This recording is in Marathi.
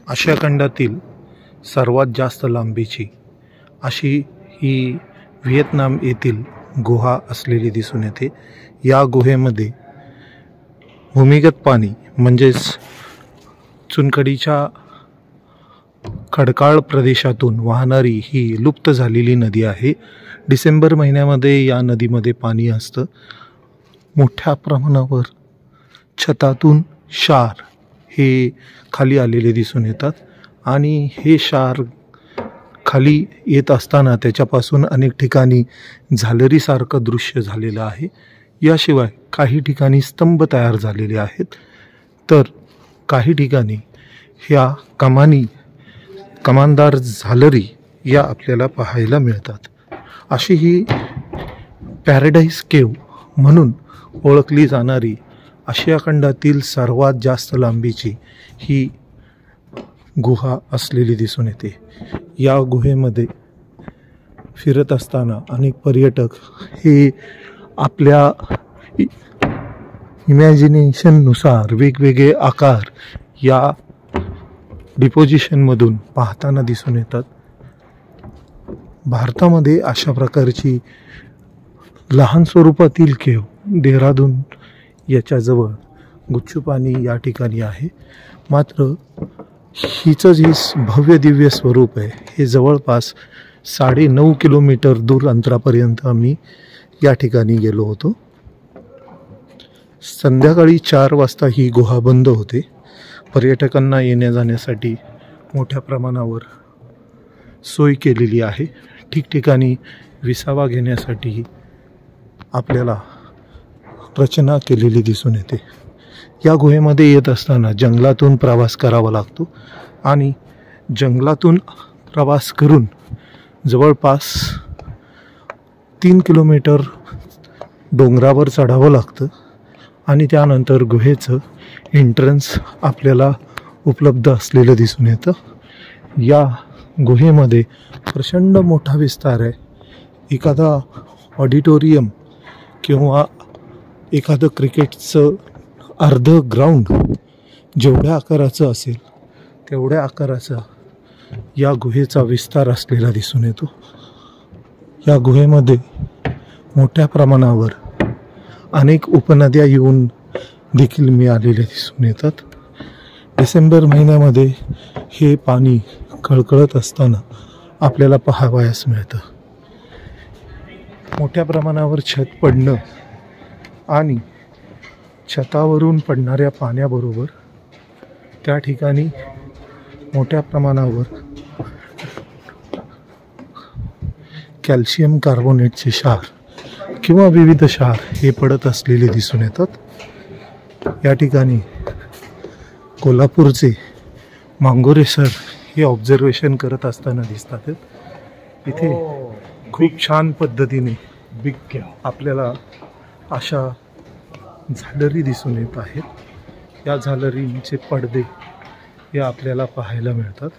आशिया खंडातील सर्वात जास्त लांबीची अशी ही व्हिएतनाम येथील गुहा असलेली दिसून येते। या गुहेमध्ये भूमिगत पाणी म्हणजेच चुनखडीच्या खडकाळ प्रदेशातून वाहणारी ही लुप्त झालेली नदी आहे। डिसेंबर महिन्यामध्ये या नदीमध्ये पाणी असतं। मोठ्या प्रमाणावर छतातून क्षार हे खाली आलेले दिसून येतात आणि हे क्षार खाली येत असताना त्याच्यापासून अनेक ठिकाणी झालरीसारखं दृश्य झालेलं आहे। याशिवाय काही ठिकाणी स्तंभ तयार झालेले आहेत, तर काही ठिकाणी ह्या कमानदार झालरी या आपल्याला पाहायला मिळतात। अशी ही पॅराडाईज केव्ह म्हणून ओळखली जाणारी आशिया खंडातील सर्वात जास्त लांबीची ही गुहा असलेली दिसून येते। या गुहेमध्ये फिरत असताना अनेक पर्यटक हे आपल्या इमॅजिनेशननुसार वेगवेगळे आकार या डिपोजिशनमधून पाहताना दिसून येतात। भारतामध्ये अशा प्रकारची लहान स्वरूपातील केव्ह देहरादून याच्याजवळ गुच्चूपानी या ठिकाणी आहे, मात्र हिचं जे भव्य दिव्य स्वरूप आहे हे जवळपास 9.5 किलोमीटर दूर अंतरापर्यंत आम्ही या ठिकाणी गेलो होतो। संध्याकाळी 4 वाजता ही गुहा बंद होते। पर्यटकांना येण्या जाण्यासाठी मोठ्या प्रमाणावर सोय केलेली आहे। ठिकठिकाणी विसावा घेण्यासाठी आपल्याला रचना केलेली दिसून येते। या गुहेमध्ये येत असताना जंगलातून प्रवास करावा लागतो आणि जंगलातून प्रवास करून जवळपास 3 किलोमीटर डोंगरावर चढावं लागतं आणि त्यानंतर गुहेचं एंट्रन्स आपल्याला उपलब्ध असलेलं दिसून येतं। या गुहेमध्ये प्रचंड मोठा विस्तार आहे। एखादा ऑडिटोरियम किंवा एखादं क्रिकेटचं अर्ध ग्राउंड जेवढ्या आकाराचं असेल तेवढ्या आकाराचा या गुहेचा विस्तार असलेला दिसून येतो। या गुहेमध्ये मोठ्या प्रमाणावर अनेक उपनद्या येऊन देखील मिळालेले दिसून येतात। डिसेंबर महिन्यामध्ये हे पाणी कळकळत असताना आपल्याला पाहावयास मिळतं। मोठ्या प्रमाणावर छत पडणं आणि छतावरून पडणाऱ्या पाण्याबरोबर त्या ठिकाणी मोठ्या प्रमाणावर कॅल्शियम कार्बोनेटचे क्षार किंवा विविध क्षार हे पडत असलेले दिसून येतात। या ठिकाणी कोल्हापूरचे मांगोरे सर हे ऑब्झर्वेशन करत असताना दिसतात। इथे खूप छान पद्धतीने आपल्याला अशा झालरी दिसून येत आहेत। या झालरींचे पडदे हे आपल्याला पाहायला मिळतात।